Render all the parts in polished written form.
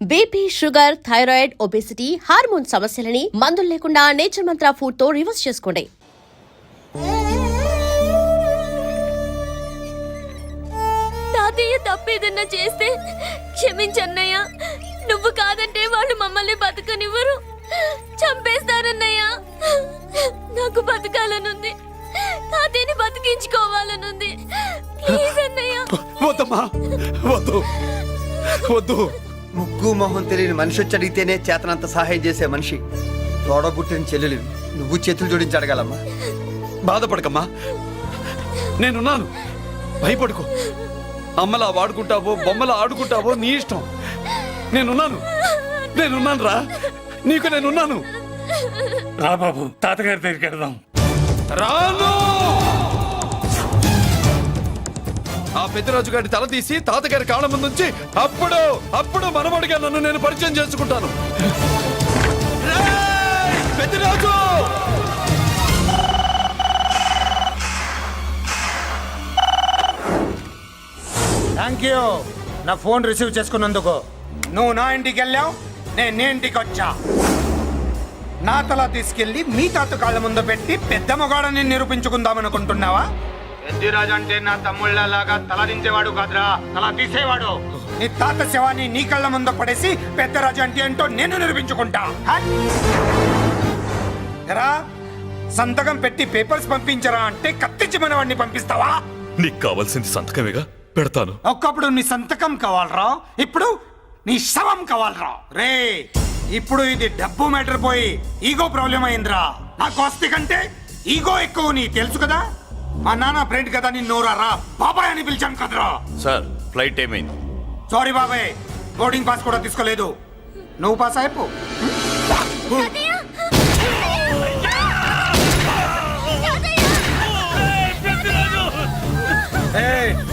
BP, sugar, thyroid, obesity, hormone సమస్యలని మందులు లేకుండా నేచర్ మంత్ర ఫుడ్ తో రివర్స్ చేసుకోండి. తాతయ్య తప్పేదన్నా చేస్తే క్షమించన్నయ్య. నువ్వు కాదంటే వాళ్ళు మమ్మల్ని బతకనివ్వరు, చంపేస్తారన్నయ్య. నాకు బతకాలనుంది, తాతయ్యని బతికించుకోవాలనుంది. ప్లీజ్ అన్నయ్య. వద్దమ్మా, వద్దు వద్దు. ముగ్గు మొహం తెలియని మనిషి వచ్చి అడిగితేనే చేతనంత సహాయం చేసే మనిషి. తోడబుట్టిన చెల్లెలు నువ్వు చేతులు జోడించి అడగాలమ్మా. బాధపడకమ్మా, నేనున్నాను. భయపడుకో. అమ్మలా వాడుకుంటావో బొమ్మలా ఆడుకుంటావో నీ ఇష్టం. నేనున్నాను రా, నీకు నేనున్నాను. రా బాబు, తాతగారి దగ్గరికి వెళ్దాం. రాను. ఆ పెద్దరాజు గారి తల తీసి తాతగారి కాళ్ళ ముందు నుంచి అప్పుడు మనవడిగా నన్ను నేను పరిచయం చేసుకుంటాను. పెద్దరాజు! థ్యాంక్ యూ నా ఫోన్ రిసీవ్ చేసుకున్నందుకు. నువ్వు నా ఇంటికి వెళ్ళావు, నేను నీ ఇంటికి వచ్చా. నా తల తీసుకెళ్లి మీ తాత కాళ్ళ ముందు పెట్టి పెద్ద మొగాడని నిరూపించుకుందామనుకుంటున్నావా? పెద్దిరాజు అంటే నా తమ్ముళ్ళలాగా తల దించేవాడు కాదురా, తల తీసేవాడు. నీ తాత శవాన్ని నీ కళ్ళ ముందు పడేసి పెద్దరాజు అంటే ఏంటో నేను నిరూపించుకుంటా. ఎరా, సంతకం పెట్టి పేపర్స్ పంపించరా అంటే కత్తించి మనవాడిని పంపిస్తావా? నీకు కావాల్సింది సంతకమేగా, పెడతాను. ఒక్కప్పుడు నీ సంతకం కావాలరా, ఇప్పుడు నీ శవం కావాలరా. రే, ఇప్పుడు ఇది డబ్బు మ్యాటర్ పోయి ఈగో ప్రాబ్లం అయిందిరా. నాకు ఆస్తి కంటే ఈగో ఎక్కువ, నీ తెలుసు కదా. మా నాన్న ఫ్రెండ్ కదా, నిన్ను నోరారా బాబాయ్ అని పిలిచాను కదరా. సార్, ఫ్లైట్ ఏమైంది? సారీ బాబాయ్, బోర్డింగ్ పాస్ కూడా తీసుకోలేదు. నువ్వు పాస్ అయిపో.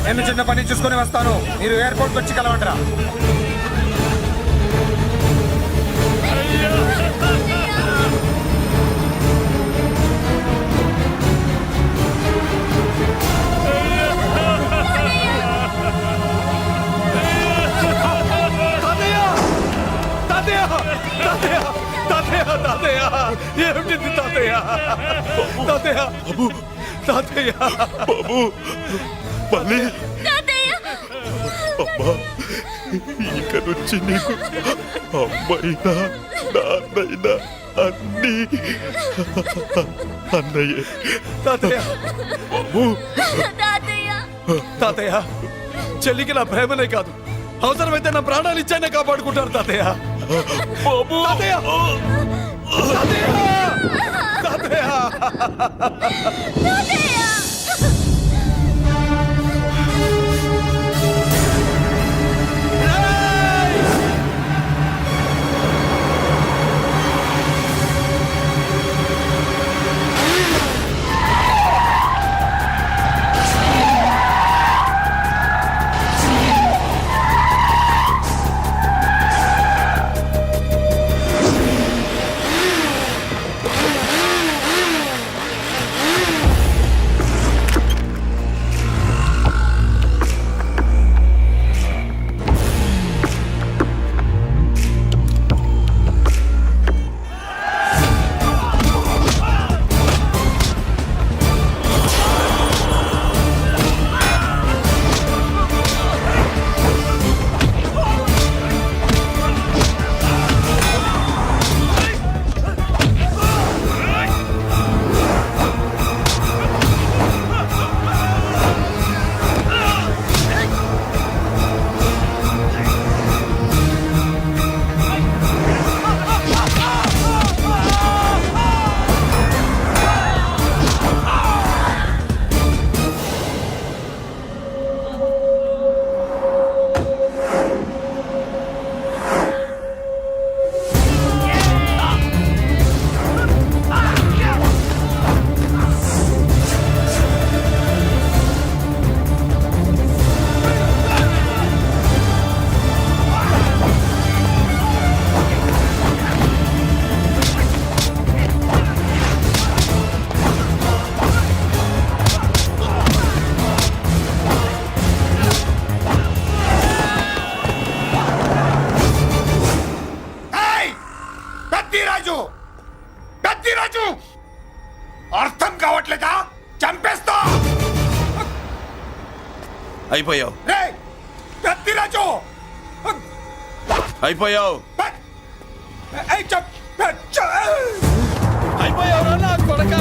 నేను చిన్న పని చూసుకొని వస్తాను, మీరు ఎయిర్పోర్ట్కి వచ్చి కలవండిరా. ఏమిటి తాతయ్య? తాతయ్య బాబు, తాతయ్య బాబు, మళ్ళీ అమ్మా, ఇక నుంచి నీకు అమ్మైనా నాన్నైనా అన్నీ అన్నయ్యే. తాతయ్య బాబు, తాతయ్య, చెల్లికి నా ప్రేమనే కాదు, అవసరమైతే నా ప్రాణాలు ఇచ్చానే కాపాడుకుంటారు తాతయ్య. బాబు, తాతయ్య, తాతయ్య, తాతయ్య. అయిపోయావు రే పెద్దిరాజు అయిపోయావు ఏయ్, చప్ అయిపోయావు నా కొడక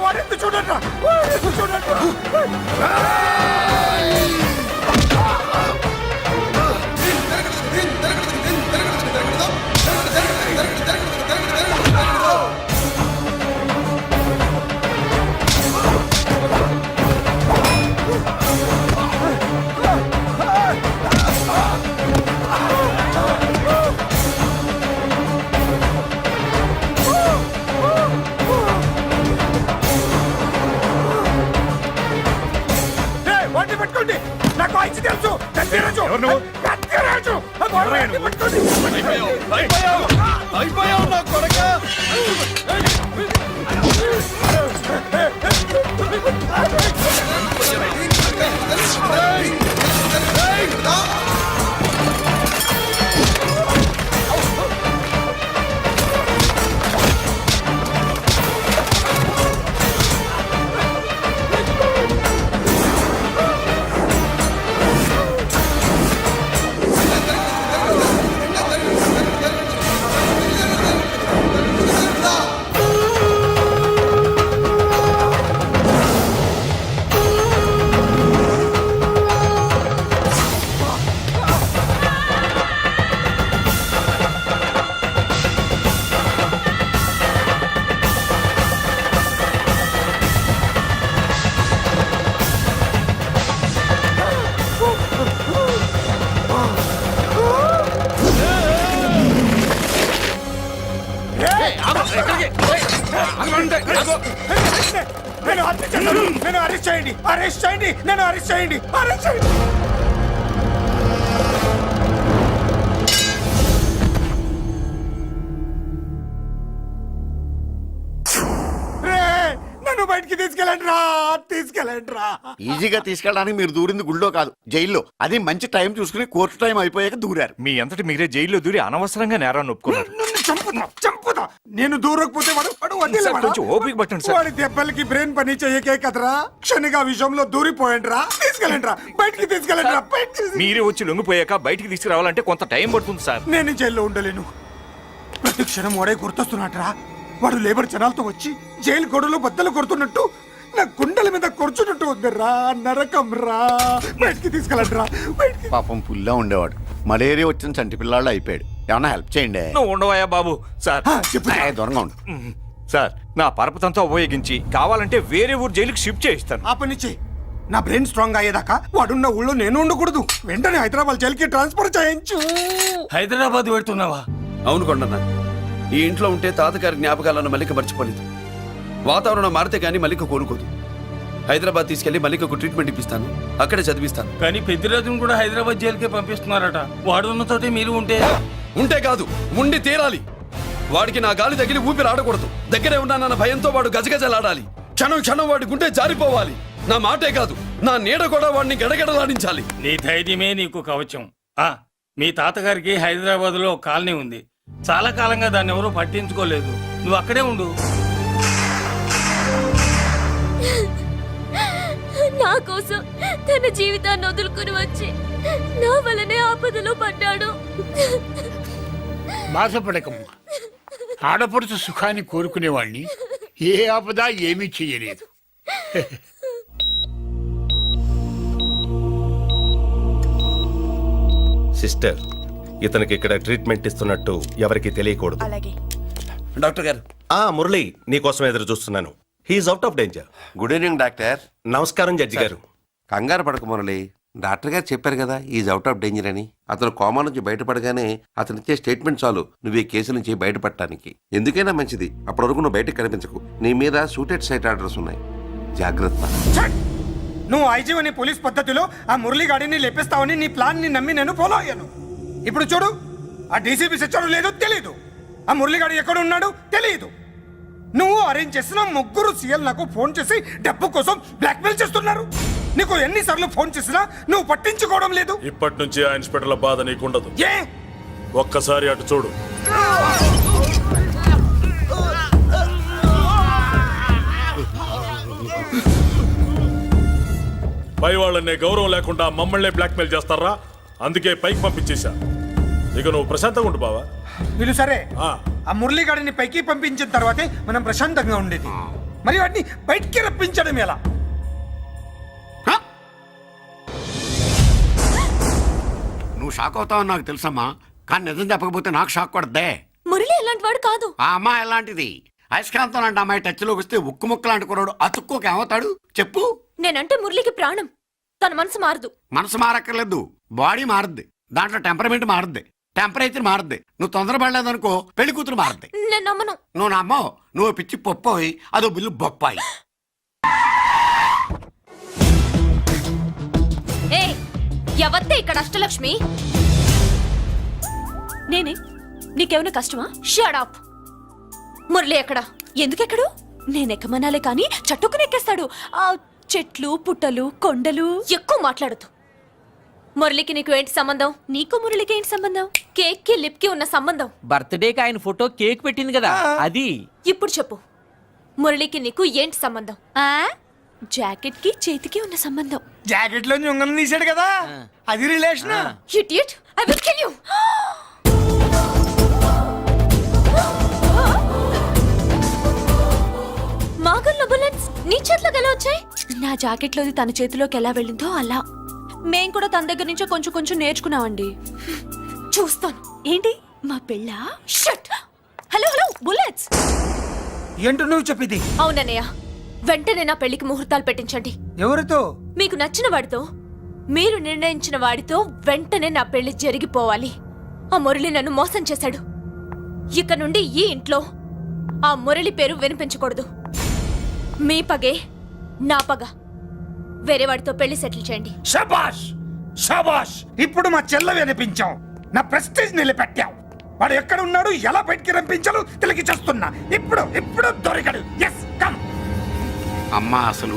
వాడెందు చూడండి చూడండి వాడిని పెట్టుకోండి నాకు వాయిస్ తెలుసు పెద్దిరాజు పెద్దిరాజు వాడిని పెట్టుకోండి అయిపోయావు అయిపోయావు అయిపోయావు నా కొడక నేను హత్య చేశాను నేను అరెస్ట్ చేయండి అరెస్ట్ చేయండి నేను అరెస్ట్ చేయండి అరెస్ట్ చేయండి రే నన్ను బయటికి తీసుకెళ్ళండి రా తీసుకెళ్ళండి రా ఈజీగా తీసుకెళ్ళడానికి మీరు దూరింది గుళ్ళో కాదు జైల్లో అది మంచి టైం చూసుకుని కోర్టు టైం అయిపోయాక దూరారు. మీ అంతటి మీరే జైల్లో దూరి అనవసరంగా నేరాన్ని ఒప్పుకున్నారు. నన్ను చంపుతా నేను దూరకపోతే వాడు వదిలేవాడా? కొంచెం ఓపిక పట్టండి సార్. వాడి దెబ్బలకి బ్రెయిన్ పని చెయ్యకే కదరా క్షణిగా విషయంలో దూరిపోయండి రా తీసుకెళ్ళండి రా బయటికి తీసుకెళ్ళండి రా మీరే వచ్చి లొంగిపోయాక బయటికి తీసుకురావాలంటే కొంత టైం పడుతుంది సార్. నేను జైల్లో ఉండలేను ప్రతి క్షణం వాడే గుర్తొస్తున్నట్రా వాడు లేబర్ జనాలతో వచ్చి జైలు గొడవలు బద్దలు కొడుతున్నట్టు నా గుండెల మీద కూర్చున్నట్టు ఉందిరా నరకం రా బయటికి తీసుకెళ్ళండి రా బయటికి పాపం పుల్లా ఉండేవాడు మలేరియా వచ్చిన చంటి పిల్లాళ్ళు అయిపోయాడు. ఏమన్నా హెల్ప్ చేయండి. నువ్వు ఉండవయ్యా బాబు. సార్ చెప్పు దూరంగా ఉండు. సార్ నా పరపతంతో ఉపయోగించి కావాలంటే వేరే ఊరు జైలుకి షిఫ్ట్ చేయిస్తాను. ఆ పని చెయ్యి నా బ్రెయిన్ స్ట్రాంగ్ అయ్యేదాకా వాడున్న ఊళ్ళో నేను ఉండకూడదు వెంటనే హైదరాబాద్ జైలుకి ట్రాన్స్ఫర్ చేయించు హైదరాబాద్ పెడుతున్నావా? అవును కొండన్న ఈ ఇంట్లో ఉంటే తాతగారి జ్ఞాపకాలను మల్లిక మర్చిపోలేదు. వాతావరణం మారితే గానీ మల్లిక కోలుకోదు. హైదరాబాద్ తీసుకెళ్లి మల్లికకు ట్రీట్మెంట్ ఇప్పిస్తాను అక్కడే చదివిస్తాను. కానీ పెద్దిరాజును కూడా హైదరాబాద్ జైలుకే పంపిస్తున్నారట. వాడు ఉన్న చోటే మీరు ఉంటే కాదు ఉండి తీరాలి. వాడికి నా గాలి తగిలి ఊపిరి ఆడకూడదు. దగ్గరే ఉన్నానన్న భయంతో వాడు గజగజలాడాలి. క్షణం క్షణం వాడి గుండె జారిపోవాలి. నా మాటే కాదు నా నీడ కూడా వాడిని గడగడలాడించాలి. నీ ధైర్యమే నీకు కవచం. మీ తాతగారికి హైదరాబాద్ లో కాలనీ ఉంది. చాలా కాలంగా దాన్ని ఎవరూ పట్టించుకోలేదు. నువ్వు అక్కడే ఉండు. నా కోసం తన జీవితాన్ని వదులుకుని వచ్చి నా వల్లనే ఆపదలో పడ్డాడు. బాధపడకమ్మా ఆడపడుచు సుఖాన్ని కోరుకునేవాణ్ణి ఏ ఆపద ఏమీ చెయ్యలేదు. సిస్టర్, ఇతనికి ఇక్కడ ట్రీట్మెంట్ ఇస్తున్నట్టు ఎవరికి తెలియకూడదు. డాక్టర్ గారు, మురళి, నీకోసం ఎదురు చూస్తున్నాను. He's out of danger. Good evening doctor. నమస్కారం జడ్జి గారు. కంగారు పడక మురళి, డాక్టర్ గారు చెప్పారు కదా ఈజ్ అవుట్ ఆఫ్ డేంజర్ అని. అతను కోమా నుంచి బయటపడగానే అతను ఇచ్చే స్టేట్మెంట్ చాలు నువ్వు ఈ కేసు నుంచి బయటపడటానికి. ఎందుకైనా మంచిది, అప్పటి వరకు నువ్వు బయటకు కనిపించకు. నీ మీద సూటెడ్ సైట్ ఆర్డర్స్ ఉన్నాయి, జాగ్రత్త. ఛట్! నువ్వు ఐజీవని పోలీస్ పద్ధతిలో ఆ మురళి గాడిని లేపిస్తావని నీ ప్లాన్ ని నమ్మి నేను ఫాలో అయ్యాను. ఇప్పుడు చూడు, ఆ డీసీపీ సచ్చాడు లేదో తెలియదు, ఆ మురళిగాడు ఎక్కడ ఉన్నాడు తెలియదు. నువ్వు అరేంజ్ చేసిన ముగ్గురు సీఎల్ నాకు ఫోన్ చేసి డబ్బు కోసం బ్లాక్మెయిల్ చేస్తున్నారు. నీకు ఎన్నిసార్లు ఫోన్ చేసినా నువ్వు పట్టించుకోవడం లేదు. ఇప్పటి నుంచి ఆ ఇన్స్పెక్టర్ల బాధ నీకుండదు. ఏ ఒక్కసారి అటు చూడు. పై వాళ్ళనే గౌరవం లేకుండా మమ్మల్ని బ్లాక్మెయిల్ చేస్తారా? అందుకే పైకి పంపించేశా. ఇక నువ్వు ప్రశాంతంగా ఉండు బావా. వీళ్ళు సరే, ఆ. ఆ మురళిగాడిని పైకి పంపించిన తర్వాతే మనం ప్రశాంతంగా ఉండేది. మరి వాటిని బయటికి రప్పించడం ఎలా? నువ్వు షాక్ అవుతావని నాకు తెలుసమ్మా, కానీ నిజం చెప్పకపోతే నాకు షాక్ కొడద్దే. మురళి అలాంటి వాడు కాదు. ఆ అమ్మాయి ఎలాంటిది? అయస్కాంతం లాంటి అమ్మాయి టచ్లోకి వస్తే ఉక్కు ముక్క లాంటి కుర్రాడు అతుక్కోక ఏమవుతాడు చెప్పు? నేనంటే మురళికి ప్రాణం. తన మనసు మారదు. మనసు మారక్కర్లేదు, బాడీ మారుద్ది. దాంట్లో టెంపరమెంట్ మారుద్ది, టెంపరేచర్ మారుద్ది. నువ్వు తొందరపడలేదనుకో పెళ్లి కూతురు మారుద్ది. నేను నమ్మను. నువ్వు నమ్మవు, నువ్వు పిచ్చి పొప్పోయి అదో బిల్లు బొప్పాయి. ఏ ఎవత్తే ఇక్కడ అష్టలక్ష్మి? నేనే. నీకేమైనా కష్టమా? Shut up. మురళి ఎక్కడా? ఎందుకెక్కడు? నేనెక్కమనాలే కానీ చట్టుకుని ఎక్కేస్తాడు. ఆ చెట్లు, పుట్టలు, కొండలు. ఎక్కువ మాట్లాడదు. మురళికి నీకు ఏంటి సంబంధం? నీకు మురళికి ఏంటి సంబంధం? కేక్ కి లిప్ కి ఉన్న సంబంధం. బర్త్డేకి ఆయన ఫోటో కేక్ పెట్టింది కదా అది. ఇప్పుడు చెప్పు, మురళికి నీకు ఏంటి సంబంధం? జాకెట్ కి చేతికి ఉన్న సంబంధం. జాకెట్ లో ఉంగరం తీసాడు కదా, అది relation. Idiot, I will kill you. మాగల్లో బుల్లెట్స్ నీ చేతిలోకి ఎలా వచ్చాయి? నా జాకెట్ లోది తన చేతిలోకి ఎలా వెళ్ళిందో అలా. మేం కూడా తన దగ్గర నుంచే కొంచెం కొంచెం నేర్చుకున్నామండి. చూస్తాను. ఏంటి మా పెళ్ళ? షట్. Hello hello, bullets. ఏంటో నువ్వు చెప్పింది? అవునన్నయ్య, వెంటనే నా పెళ్లికి ముహూర్తాలు పెట్టించండి. ఎవరితో? మీకు నచ్చిన వాడితో, మీరు నిర్ణయించిన వాడితో వెంటనే నా పెళ్లి జరిగిపోవాలి. ఆ మురళి నన్ను మోసం చేశాడు. ఇక నుండి ఈ ఇంట్లో ఆ మురళి పేరు వినిపించకూడదు. మీ పగే నా పగ. వేరే వాడితో పెళ్లి సెటిల్ చేయండి. శబాష్ శబాష్, ఇప్పుడు మా చెల్ల వినిపించాం, నా ప్రెస్టేజ్ నిలబెట్టావు. వాడు ఎక్కడ ఉన్నాడు, ఎలా బయటికి రంపించాలో తెలికి చేస్తున్నా. ఇప్పుడు ఇప్పుడు దొరికాడు. Yes come. అమ్మా అసలు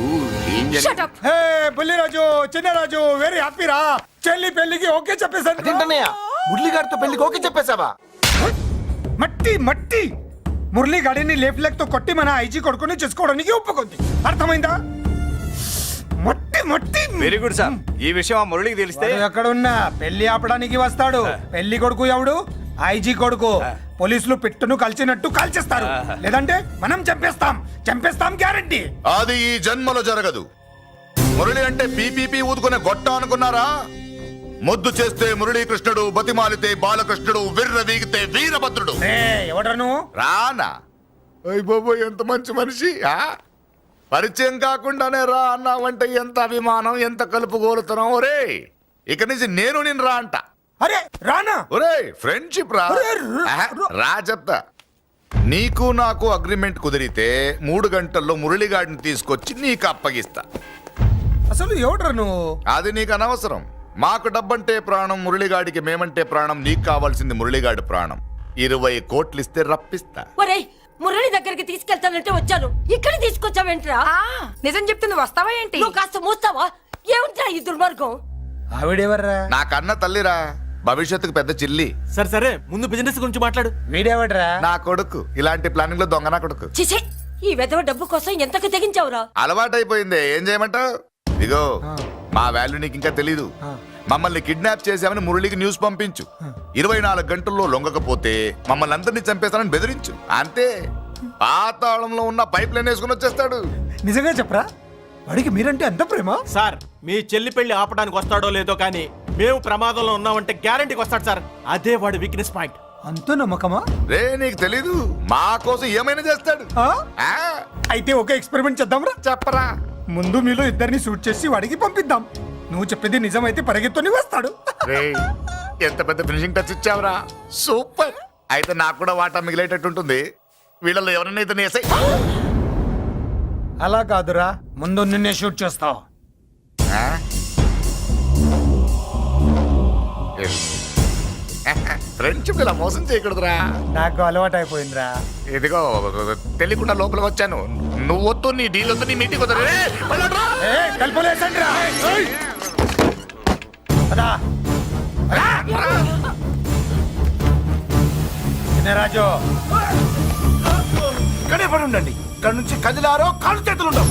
ఏం జరిగింది? Shut up. హే బుల్లిరాజు, చిన్నరాజు, వెరీ హ్యాపీ రా. చెల్లి పెళ్లికి ఓకే చెప్పేశాను. మురళి గారితో పెళ్లికి ఓకే చెప్పేశావా? మట్టి మట్టి. మురళి గాడిని లేపులేకతో కొట్టి మన ఐజీ కొడుకుని చేసుకోవడానికి ఒప్పుకుంది. అర్థమైందా? మట్టి మట్టి. Very good sir. ఈ విషయం ఆ మురళికి తెలిస్తే వాడు ఎక్కడ ఉన్నా పెళ్లి ఆపడానికి వస్తాడు. పెళ్లి కొడుకు ఎవడు? ఐజీ కొడుకు. పోలీసులు పిట్టును కలిసినట్టు కాల్చేస్తారు, లేదంటే మనం చంపేస్తాం. చంపేస్తాం గ్యారంటీ. అది ఈ జన్మలో జరగదు. మురళి అంటే పీపీపీ ఊదుకునే గొట్ట అనుకున్నారా? ముద్దు చేస్తే మురళీకృష్ణుడు, బతిమాలితే బాలకృష్ణుడు, విర్ర వీగితే వీరభద్రుడు. ఎవడ్రా నువ్వు? రానా? అయ్య బాబు, ఎంత మంచి మనిషి. పరిచయం కాకుండానే రా అన్నావంటే ఎంత అభిమానం, ఎంత కలుపుగోలుతున్నాం. ఒరే, ఇక నుంచి నేను రా అంట. అరే రానా? ఒరే, ఫ్రెండ్షిప్ రా. రా చెప్తా. నీకు నాకు అగ్రిమెంట్ కుదిరితే 3 గంటల్లో మురళిగాడిని తీసుకొచ్చి నీకు అప్పగిస్తా. అసలు ఎవడ్రా నువ్వు? అది నీకు అనవసరం. మాకు డబ్బంటే ప్రాణం, మురళిగాడికి మేమంటే ప్రాణం. నీకు కావాల్సింది మురళిగాడి ప్రాణం. 20 కోట్లు ఇస్తే రప్పిస్తా. ఒరేయ్, మురళి దగ్గరికి తీసుకెళ్తానంటే వచ్చాను, ఇక్కడ తీసుకొచ్చావేంట్రా? నిజం చెప్తే నువ్వు వస్తావా ఏంటి? నువ్వు కాస్త మూస్తావా? ఏమిట్రా ఈ దుర్మార్గం? ఆవిడెవర్రా? నా కన్న తల్లిరా, భవిష్యత్తుకు పెద్ద చిల్లి. సరే ముందు బిజినెస్ గురించి మాట్లాడు. వీడేవడ్రా? నా కొడుకు. ఇలాంటి ప్లానింగ్ లో దొంగ నా కొడుకు. చిసే, ఈ వెధవ డబ్బు కోసం ఎంతకు తెగించావురా? అలవాటైపోయింది, ఏం చేయమంటావు? ఇగో మా వాల్యూ నీకు ఇంకా తెలీదు. మమ్మల్ని కిడ్నాప్ చేశామని మురళికి న్యూస్ పంపించు. 24 గంటల్లో లొంగకపోతే మమ్మల్ని అందరినీ చంపేస్తానని బెదిరించు. అంతే, పాతాళంలో ఉన్న పైప్ లైన్ వేసుకుని వచ్చేస్తాడు. నిజంగా చెప్పరా? వాడికి మీరంటే ఎంత ప్రేమ? సార్ మీ చెల్లి పెళ్లి ఆపడానికి వస్తాడో లేదో కానీ మేము ప్రమాదంలో ఉన్నామంటే గ్యారంటీకి వస్తాడు సార్. అదే వాడి వీక్నెస్ పాయింట్. అంత నమ్మకమా? రే నీకు తెలీదు, మా కోసం ఏమైనా చేస్తాడు. ఆ, అయితే ఒక ఎక్స్పెరిమెంట్ చేద్దాంరా. చెప్పరా. ముందు మీలో ఇద్దరిని షూట్ చేసి వాడికి పంపిద్దాం. నువ్వు చెప్పేది నిజమైతే పరిగెత్తుని వస్తాడు. రే ఎంత పెద్ద ఫినిషింగ్ టచ్ ఇచ్చావురా, సూపర్. అయితే నాకు కూడా వాటా మిగిలేటట్టు ఉంటుంది. వీళ్ళలో ఎవరైనా ఇతను వేసాయి. అలా కాదురా, ముందు నిన్నే షూట్ చేస్తావు. ఫ్రెండ్షిప్ ఇలా మోసం చేయకూడదురా. నాకు అలవాటు అయిపోయిందిరా. ఇదిగో తెలియకుండా లోపల వచ్చాను. నువ్వు వద్దు, నీ డీల్ వద్దు, నీ మీటింగ్ వద్దు. రే, వెళ్ళండ్రా. కలుపులేసండిరా. పదా. రాజు ఇక్కడే పడి ఉండండి. ఇక్కడ నుంచి కదిలారో కాళ్ళు చేతులు ఉండవు.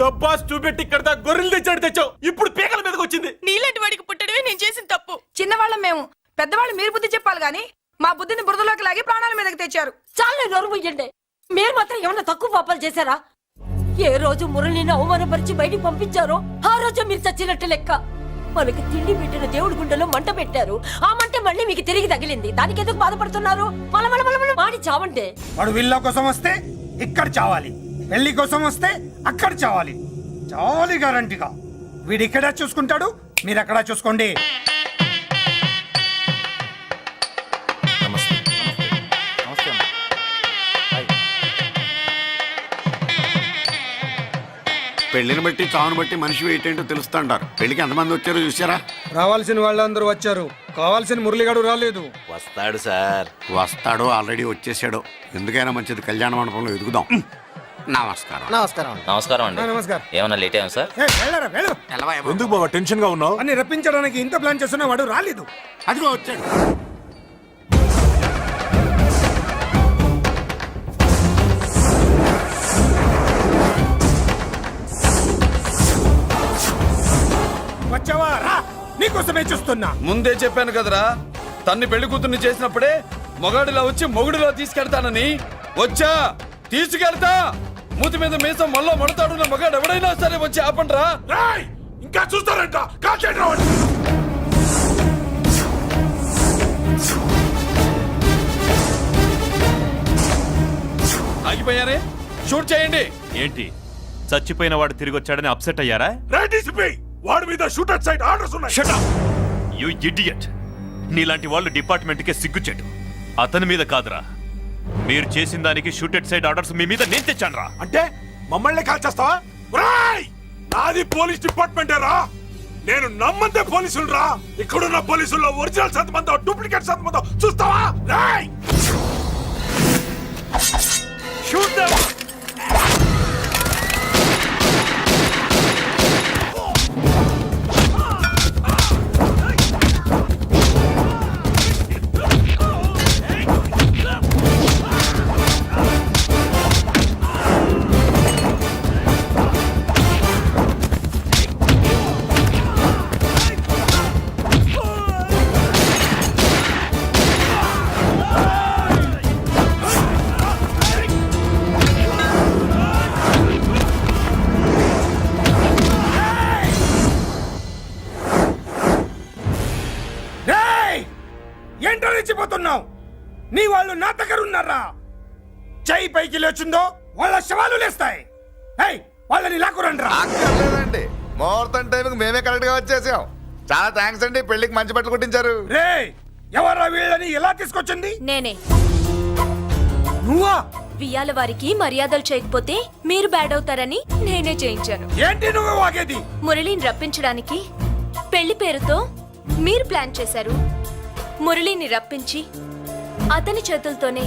డబ్బాస్ చూపెట్టి ఇక్కడ దాకా గొర్రెలు తెచ్చాడు తెచ్చావు. ఇప్పుడు పీకల మీదకి వచ్చింది. నీలాంటి వాడికి పుట్టడమే నేను చేసిన తప్పు. చిన్నవాళ్ళం మేము, పెద్దవాళ్ళు మీరు బుద్ధి చెప్పాలి గాని మా బుద్ధిని బురదలోకి లాగి ప్రాణాల మీదకి తెచ్చారు. చాలా నోరు ముయ్యండి. మీరు మాత్రం ఏమన్నా తక్కువ పాపాలు చేశారా? ఏ రోజు మురళిని అవమానపరిచి బయటికి పంపించారో ఆ రోజు మీరు చచ్చినట్టు లెక్క. మనకి తిండి పెట్టిన దేవుడి గుండెలో మంట పెట్టారు. ఆ మంట మళ్ళీ మీకు తిరిగి తగిలింది. దానికి ఎందుకు బాధపడుతున్నారు? మాడి చావంటే. వాడు విల్లా కోసం వస్తే ఇక్కడ చావాలి, పెళ్లి కోసం వస్తే అక్కడ చావాలి. చావాలి గ్యారంటీగా. వీడు ఇక్కడ చూసుకుంటాడు, మీరు అక్కడ చూసుకోండి. పెళ్లిని బట్టి చావును బట్టి మనిషి ఏంటో తెలుస్తాంటారు. పెళ్లికి ఎంతమంది వచ్చారో చూసారా? రావాల్సిన వాళ్ళందరూ వచ్చారు, కావాల్సిన మురళిగాడు రాలేదు. వస్తాడు సార్, వస్తాడు. ఆల్రెడీ వచ్చేసాడు. ఎందుకైనా మంచిది కళ్యాణ మండపంలో ఎదుగుదాం. నమస్కారం. నమస్కారం. నమస్కారం అండి. నమస్కారం. ఏమన్నా లేట్ అయ్యాం సార్? ఎందుకు బాబా టెన్షన్ గా ఉన్నావు? అని రప్పించడానికి ఇంత ప్లాన్ చేస్తున్నా వాడు రాలేదు. అదిగో వచ్చాడు. వచ్చావా? రా, నీకోసమే చూస్తున్నా. ముందే చెప్పాను కదరా, తన్ని పెళ్లి కూతుర్ని చేసినప్పుడే మొగాడిలా వచ్చి మొగుడిలా తీసుకెళ్తానని. వచ్చా, తీసుకెళ్తా. మూతి మీద మీసం మళ్ళా మడతాడున్న మగాడు ఎవడైనా సరే వచ్చి ఆపండ్రా. ఇంకా చూస్తారంట. ఆగిపోయారే, షూట్ చేయండి. ఏంటి చచ్చిపోయిన వాడు తిరిగి వచ్చాడని అప్సెట్ అయ్యారా? వాడి మీద షూటర్ సైడ్ ఆర్డర్స్ ఉన్నాయి. Shut up! You idiot! నీలాంటి వాళ్ళు డిపార్ట్మెంట్కే సిగ్గుచెట్టు. అతని మీద కాదురా, మీరు చేసిన దానికి షూటెడ్ సైడ్ ఆర్డర్స్ మీ మీద నేను తెచ్చానురా. అంటే మమ్మల్ని కాల్ చేస్తావా? నాది పోలీస్ డిపార్ట్మెంటే రా. నేను నమ్మందే పోలీసులు రా. ఇక్కడున్న పోలీసుల్లో ఒరిజినల్ సంతమంతో డూప్లికేట్ సంతమంతో చూస్తావా? Shoot them! ఏంటో రెచ్చిపోతున్నావు? నీ వాళ్ళు నా దగ్గర ఉన్నారా? చెయ్యి పైకి లేచుందో వాళ్ళ శవాలు లేస్తాయి. వాళ్ళని లాక్కురండి రా. లేదండి, ముహూర్తం టైంకి మేమే కరెక్ట్ గా వచ్చేసాం. చాలా థ్యాంక్స్ అండి, పెళ్లికి మంచి బట్టలు కుట్టించారు. రే, ఎవరా వీళ్ళని ఎలా తీసుకొచ్చింది? నేనే. నువ్వా? వియ్యాల వారికి మర్యాదలు చేయకపోతే మీరు బ్యాడ్ అవుతారని నేనే చేయించాను. ఏంటి నువ్వు వాగేది? మురళిని రప్పించడానికి పెళ్లి పేరుతో మీరు ప్లాన్ చేశారు. మురళిని రప్పించి అతని చేతులతోనే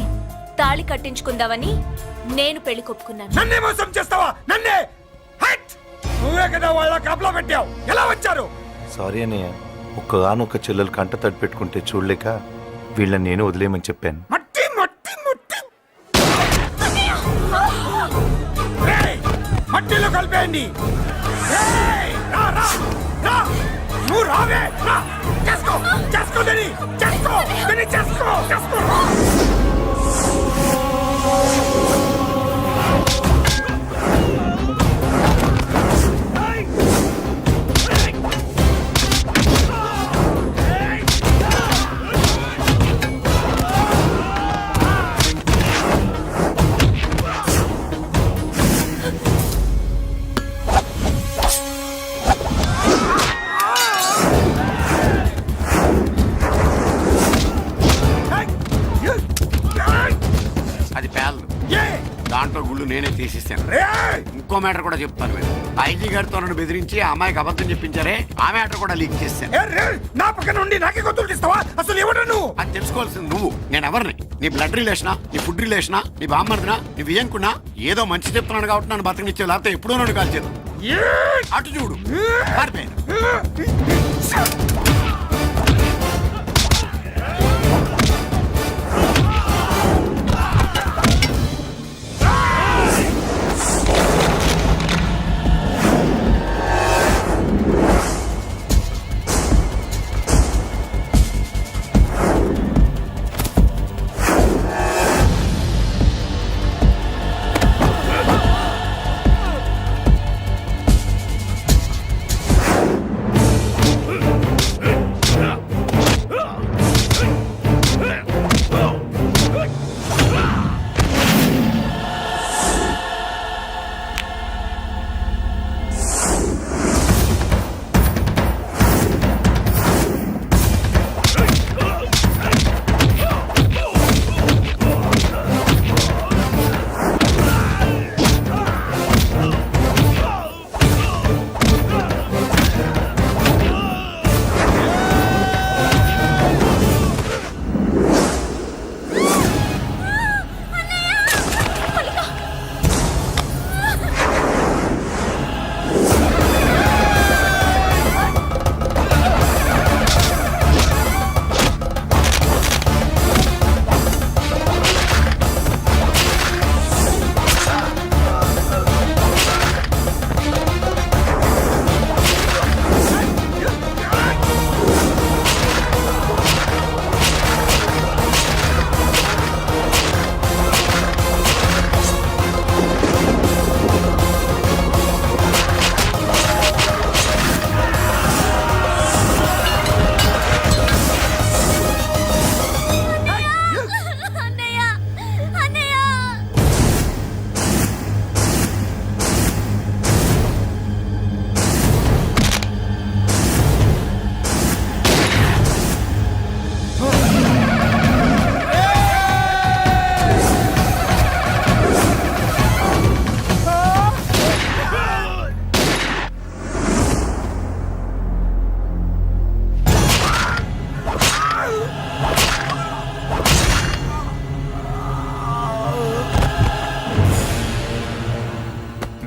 తాళి కట్టించుకుందామని నేను పెళ్లి కొప్పుకున్నాను. నన్నే మోసం చేస్తావా? నన్నే? నువ్వే కదా వాళ్ళ కాపలా పెట్టావు. ఎలా వచ్చారు? సారీ అన్నయ్య, ఒక్కగానొక్క చెల్లెలు కంట తడి పెట్టుకుంటే చూడలేక వీళ్ళని నేను వదిలేయమని చెప్పాను. మట్టి మట్టి మట్టి మట్టిలో కలిపేయండి. రా రా రా నువ్వు రావే రా చేసుకో చేసుకో దని చేసుకో దని చేసుకో చేసుకో అది పేలదు దాంట్లో గుళ్ళు నేనే తీసిస్తాను ఇంకో మ్యాటర్ కూడా చెప్తాను మీరు ఐజీ గారితో నన్ను బెదిరించి ఆ అమ్మాయికి అబద్ధం చెప్పించారే ఆ మ్యాటర్ కూడా లీక్ చేస్తాను. నా పక్కన ఉండి నాకే గొంతులు ఇస్తావా అసలు ఎవరు నువ్వు అది తెలుసుకోవాల్సింది నువ్వు. నేను ఎవరిని? నీ బ్లడ్ రిలేషనా, నీ ఫుడ్ రిలేషనా, నీ బామ్మర్దినా, నీ వియ్యంకున్నా? ఏదో మంచి చెప్తున్నాను కాబట్టి నన్ను బతకనిచ్చే, లేకపోతే ఎప్పుడో నన్ను కాల్చేది. అటు చూడు పారిపోయాను.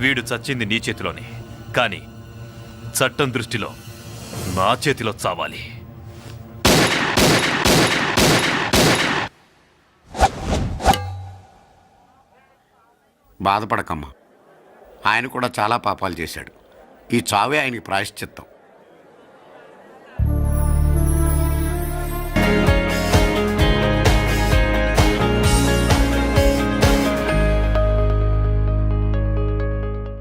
వీడు చచ్చింది నీ చేతిలోనే, కానీ చట్టం దృష్టిలో నా చేతిలో చావాలి. బాధపడకమ్మా, ఆయన కూడా చాలా పాపాలు చేశాడు. ఈ చావే ఆయనకి ప్రాయశ్చిత్తం.